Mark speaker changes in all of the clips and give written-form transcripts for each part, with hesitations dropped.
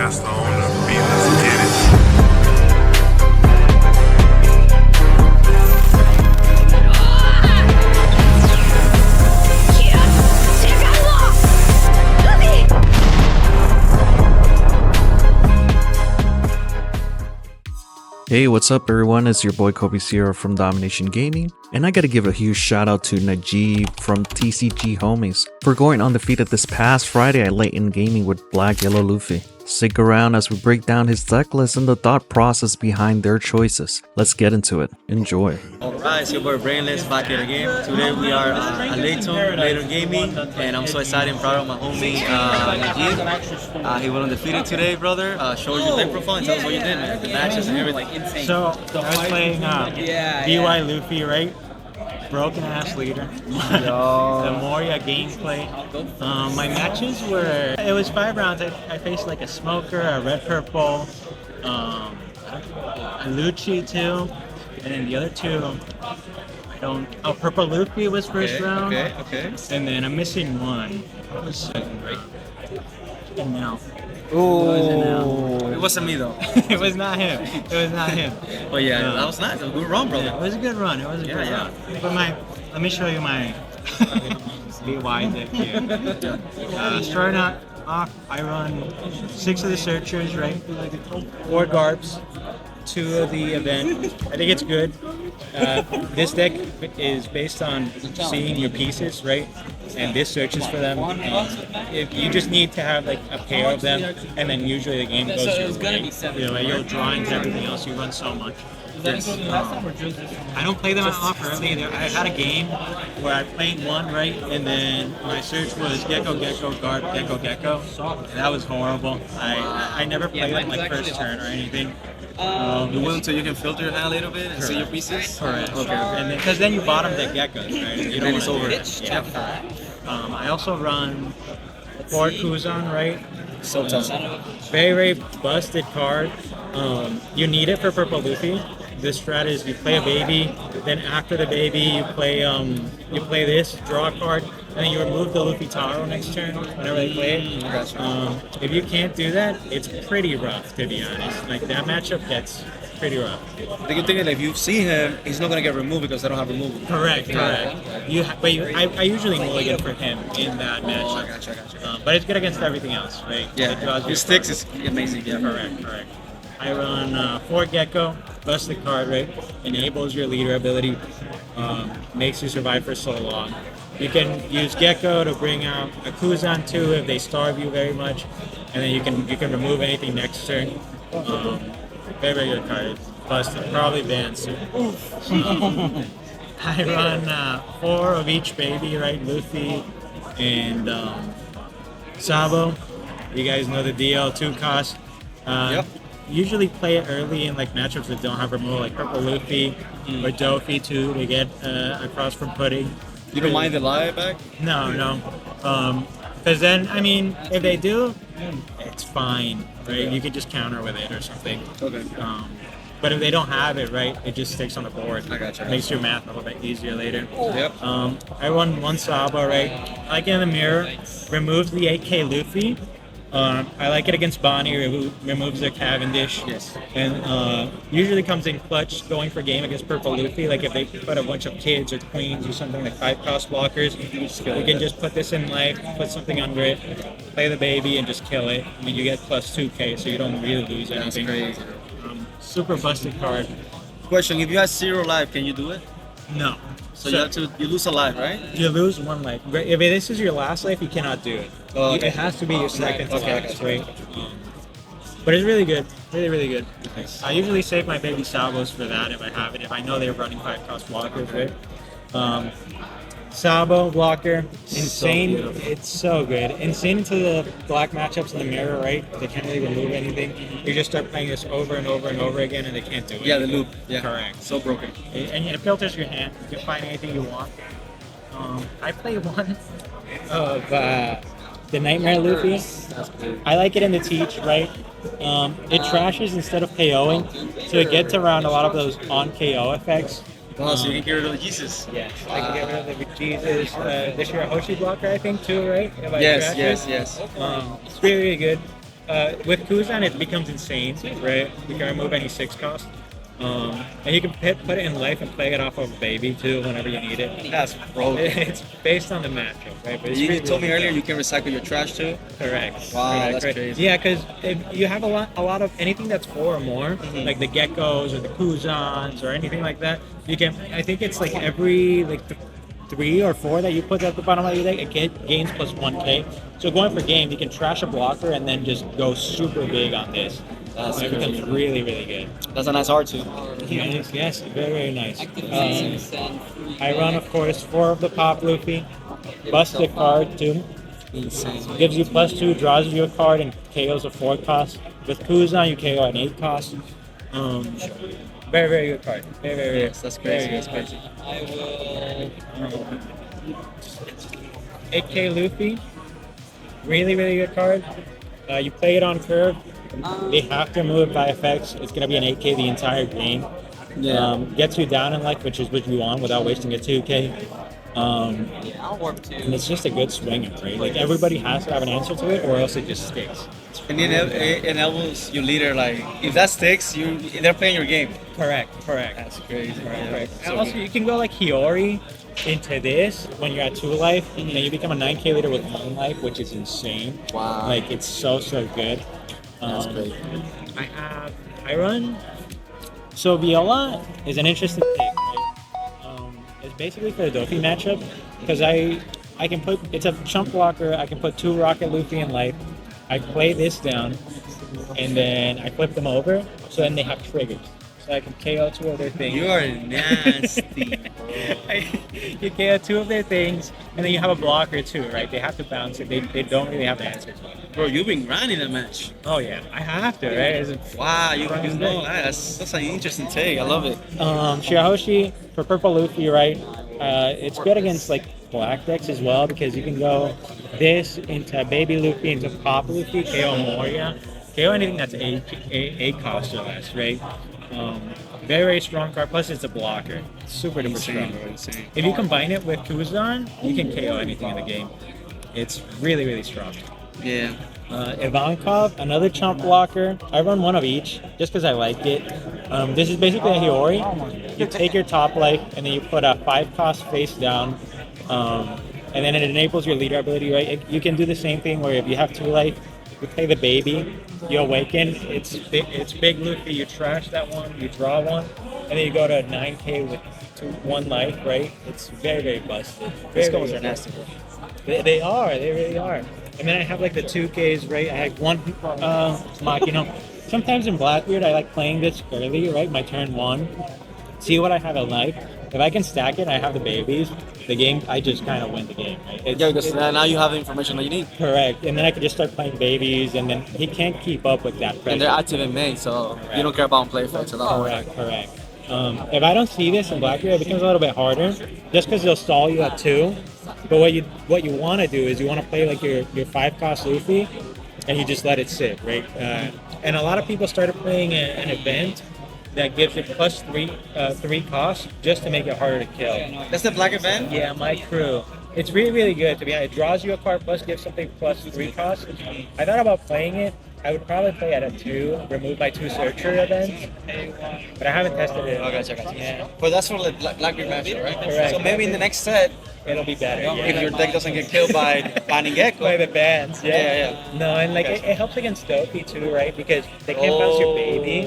Speaker 1: Master on the beat, let's get it.
Speaker 2: Hey, what's up everyone? It's your boy Kobe Sierra from Domination Gaming, and I gotta give a huge shout out to Najib from TCG Homies for going undefeated this past Friday at Late in Gaming with Black Yellow Luffy. Stick around as we break down his deck list and the thought process behind their choices. Let's get into it. Enjoy.
Speaker 3: Alright, it's your boy Brainless back here again. Today we are at Later Gaming, and I'm so excited and proud of my homie Najib. He went undefeated today, brother. Show us your deck profile and tell us what you did, man. The matches and everything.
Speaker 4: So I was playing BY Luffy, right? Broken ass leader. The Moria gameplay. My matches were, it was 5 rounds. I faced like a smoker, a red purple, a Lucci too, and then the other two, purple Luffy was first round.
Speaker 3: Okay.
Speaker 4: And then I'm missing one. What was second, right? And now.
Speaker 3: Ooh. It wasn't me though.
Speaker 4: It was not him.
Speaker 3: But yeah, that was nice. It was a good run, brother.
Speaker 4: Yeah, it was a good run. But let me show you my BY deck here. Starting off, I run 6 of the searchers, right? 4 Garbs, 2 of the event. I think it's good. This deck is based on seeing your pieces, right? And this searches for them. If you just need to have like a pair of them, and then usually the game goes your way. You know, you'll draw into everything else. You run so much. I don't play them off early. I had a game where I played one, right, and then my search was Gecko, Garb, Gecko. That was horrible. I never played it like first turn or anything.
Speaker 3: You wait until you can filter your hand a little bit and see your pieces?
Speaker 4: Correct. Okay. And because then you bottom the geckos, right? You don't
Speaker 3: it's over.
Speaker 4: Yeah, correct. I also run 4 Kuzan, right?
Speaker 3: So tough.
Speaker 4: Very busted card. You need it for purple Luffy. This strat is you play a baby, then after the baby you play this, draw a card, and then you remove the Luffy Taro next turn whenever they play it. If you can't do that, it's pretty rough, to be honest. Like that matchup gets pretty rough.
Speaker 3: The good thing is if you see him, he's not gonna get removed because they don't have removal.
Speaker 4: Correct. I usually mulligan for him in that matchup.
Speaker 3: Gotcha.
Speaker 4: But it's good against everything else, right?
Speaker 3: Yeah, his sticks is amazing.
Speaker 4: Yeah, correct. I run 4 Gecko, busted card, right? Enables your leader ability, makes you survive for so long. You can use Gecko to bring out a Kuzan too if they starve you very much, and then you can remove anything next turn. Very good card. It's busted, probably banned soon. I run 4 of each baby, right? Luffy and Sabo. You guys know the deal. 2 cost.
Speaker 3: Yep.
Speaker 4: Usually play it early in like matchups that don't have removal, like purple Luffy or Dofi too, to get across from pudding.
Speaker 3: You don't mind the lie back?
Speaker 4: No. Because then, I mean, if they do, it's fine, right? You can just counter with it or something.
Speaker 3: Okay.
Speaker 4: But if they don't have it, right, it just sticks on the board.
Speaker 3: I gotcha.
Speaker 4: Makes your math a little bit easier later.
Speaker 3: Yep.
Speaker 4: I run 1 Sabo, right? I like it in the mirror, removes the 8K Luffy. I like it against Bonnie, removes their Cavendish.
Speaker 3: Yes.
Speaker 4: And usually comes in clutch going for game against purple Luffy. Like if they put a bunch of kids or queens or something like 5 cost blockers, we can just put this in life, put something under it, play the baby, and just kill it. I mean, you get plus 2K, so you don't really lose anything.
Speaker 3: That's crazy.
Speaker 4: Super busted card.
Speaker 3: Question: if you have 0 life, can you do it?
Speaker 4: No.
Speaker 3: So you lose a life, right?
Speaker 4: You lose 1 life. If this is your last life, you cannot do it.
Speaker 3: Oh, okay.
Speaker 4: It has to be your second to
Speaker 3: Okay,
Speaker 4: last, right? But it's really good. Really good.
Speaker 3: Nice.
Speaker 4: I usually save my baby Sabos for that if I have it. If I know they're running 5 cost blockers, right? Sabo blocker, insane. It's so good. Insane into the black matchups in the mirror, right? They can't really remove anything. You just start playing this over and over again, and they can't do it.
Speaker 3: Yeah, the loop. Yeah.
Speaker 4: Correct.
Speaker 3: So broken.
Speaker 4: And it filters your hand. You can find anything you want. I play one of the Nightmare Luffy. I like it in the Teach, right? It trashes instead of KOing, so it gets around a lot of those on KO effects.
Speaker 3: Wow, so you can get rid of the Jesus.
Speaker 4: Yes, I can get rid of the Jesus. This Hoshi blocker, I think, too, right?
Speaker 3: Yes.
Speaker 4: It's really good. with Kuzan, it becomes insane, right? You can remove any 6 cost. And you can put it in life and play it off of baby too whenever you need it.
Speaker 3: That's broken.
Speaker 4: It's based on the matchup, right? But it's
Speaker 3: You
Speaker 4: really,
Speaker 3: told me
Speaker 4: really
Speaker 3: earlier you can recycle your trash too.
Speaker 4: correct.
Speaker 3: Wow,
Speaker 4: correct,
Speaker 3: that's
Speaker 4: correct.
Speaker 3: crazy.
Speaker 4: Yeah, because you have a lot of anything that's 4 or more, like the geckos or the Kuzans or anything like that. You can. I think it's like every like 3 or 4 that you put at the bottom of your deck, it gains plus 1k. So going for game, you can trash a blocker and then just go super big on this.
Speaker 3: That's
Speaker 4: It becomes
Speaker 3: crazy.
Speaker 4: really, really good.
Speaker 3: That's a nice art too.
Speaker 4: Yes, very, very nice. I run, of course, 4 of the Pop Luffy. Busted card, too.
Speaker 3: Insane.
Speaker 4: Gives you +2, draws you a card, and KOs a 4 cost. With Kuzan, you KO an 8 cost. Very, very good card. Very, very, very
Speaker 3: Yes, that's crazy.
Speaker 4: very
Speaker 3: That's
Speaker 4: good
Speaker 3: crazy.
Speaker 4: 8K Luffy. Really, really good card. You play it on curve. They have to move it by effects. It's going to be an 8K the entire game.
Speaker 3: Yeah.
Speaker 4: Gets you down in life, which is what you want without wasting a 2K. And it's just a good swinger, right? Like everybody has to have an answer to it, or else it just sticks.
Speaker 3: And it enables your leader, like, if that sticks, they're playing your game.
Speaker 4: Correct.
Speaker 3: That's crazy.
Speaker 4: Correct.
Speaker 3: So
Speaker 4: And also, you can go like Hiyori into this when you're at 2 life, and then you become a 9K leader with 1 life, which is insane.
Speaker 3: Wow.
Speaker 4: Like it's so good.
Speaker 3: That's great.
Speaker 4: I run. So Viola is an interesting pick. Right? It's basically for the Dofi matchup because I can put it's a chump blocker. I can put 2 Rocket Luffy in life. I play this down, and then I flip them over. So then they have triggers. So I can KO 2 of their things.
Speaker 3: You are nasty.
Speaker 4: You KO 2 of their things, and then you have a blocker too, right? They have to bounce it. They don't really have the answer to it.
Speaker 3: Bro, you've been grinding that match.
Speaker 4: Oh yeah, I have to, right?
Speaker 3: Wow, you know, that's an interesting take. I love it.
Speaker 4: Shirahoshi for purple Luffy, right? It's good against like black decks as well because you can go this into baby Luffy into pop Luffy, KO Moria, KO anything that's a cost or less, right? Very, very strong card. Plus, it's a blocker. Super duper strong.
Speaker 3: Insane.
Speaker 4: If you combine it with Kuzan, you can KO anything in the game. It's really, really strong.
Speaker 3: Yeah.
Speaker 4: Ivankov, another chump blocker. I run 1 of each just because I like it. This is basically a Hiyori. You take your top life and then you put a 5 cost face down. And then it enables your leader ability, right? You can do the same thing where if you have 2 life, you play the baby, you awaken, it's big Luffy, you trash that one, you draw 1, and then you go to 9K with 1 life, right? It's very, very busted.
Speaker 3: These combos are nasty, bro.
Speaker 4: They really are. And then I have like the 2Ks, right? I had 1 Machina. Sometimes in Blackbeard, I like playing this early, right? My turn 1. See what I have in life. If I can stack it, I have the babies. The game, I just kind of win the game, right?
Speaker 3: Yeah, because now you have the information that you need.
Speaker 4: Correct. And then I can just start playing babies, and then he can't keep up with that pressure.
Speaker 3: And they're active in main, so you don't care about play effects at all.
Speaker 4: Correct. If I don't see this in Blackbeard, it becomes a little bit harder, just because they'll stall you at 2. But what you want to do is you want to play like your 5 cost Luffy, and you just let it sit, right? And a lot of people started playing an event that gives it plus 3 costs just to make it harder to kill.
Speaker 3: That's the black event?
Speaker 4: Yeah, my crew. It's really, really good. To be honest, it draws you a card plus gives something plus 3 costs. I thought about playing it. I would probably play at a 2, remove my 2 searcher events, but I haven't tested it.
Speaker 3: I got you.
Speaker 4: Yeah,
Speaker 3: But that's for the Blackbeard match, right?
Speaker 4: Correct.
Speaker 3: So maybe in the next set,
Speaker 4: it'll be better. Yeah.
Speaker 3: if your deck doesn't get killed by Banning Gecko.
Speaker 4: Play the bands,
Speaker 3: Yeah.
Speaker 4: No, and like it helps against Dopey too, right? Because they can't bounce your baby,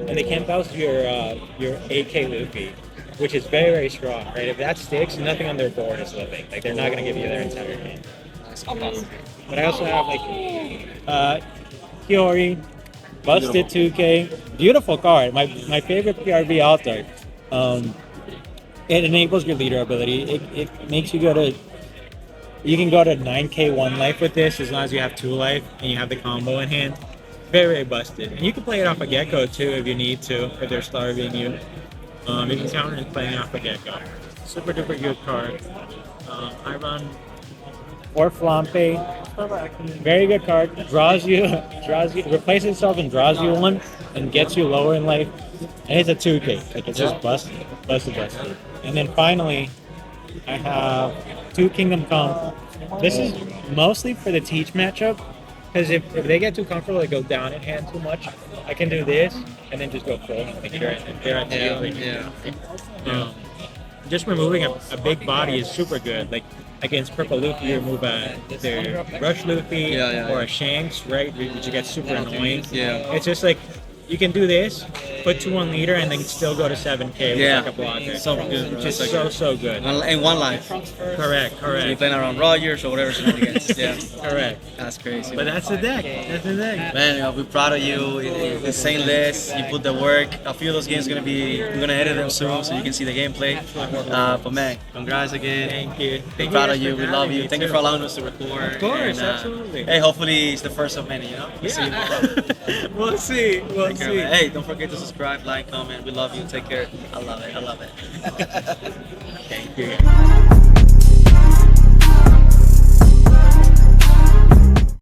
Speaker 4: and they can't bounce your AK Luffy, which is very, very strong, right? If that sticks, nothing on their board is living. Like they're not gonna give you their entire game. But I also have like Hiyori, busted 2K, beautiful card. My favorite PRV author. It enables your leader ability. It makes you you can go to 9K 1 life with this as long as you have 2 life and you have the combo in hand. Very, very busted. And you can play it off a Gecko too if you need to, if they're starving you. You can counter it playing off a Gecko. Super duper good card. I run 4 Flampe. Very good card. Draws you, replaces itself and draws you 1 and gets you lower in life. And it's a 2K. Like it's just busted. And then finally, I have 2 Kingdom Come. This is mostly for the Teach matchup. Because if they get too comfortable, they go down in hand too much. I can do this and then just go full and make sure they're at the field. Just removing a big body is super good. Like against Purple Luffy, you remove their Rush Luffy or a Shanks, right? Which gets super annoying.
Speaker 3: Yeah.
Speaker 4: It's just like you can do this, put 2 on leader, and then still go to 7K with like a blocker.
Speaker 3: So good, bro.
Speaker 4: Just
Speaker 3: So
Speaker 4: so good.
Speaker 3: In one life.
Speaker 4: Correct.
Speaker 3: So you're playing around Rogers or whatever shenanigans. Yeah.
Speaker 4: Correct.
Speaker 3: That's crazy.
Speaker 4: But that's the deck. That's the deck.
Speaker 3: Man, we're proud of you. Insane list. You put the work. A few of those games we're gonna edit them soon so you can see the gameplay. But man, congrats again.
Speaker 4: Thank you.
Speaker 3: We're proud of you. We love you. Thank you for allowing us to record.
Speaker 4: Of course,
Speaker 3: And,
Speaker 4: absolutely.
Speaker 3: Hey, hopefully it's the first of many. You know.
Speaker 4: We'll see. We'll see.
Speaker 3: Hey, don't forget to subscribe, like, comment. We love you. Take care. I love it.
Speaker 4: Thank you.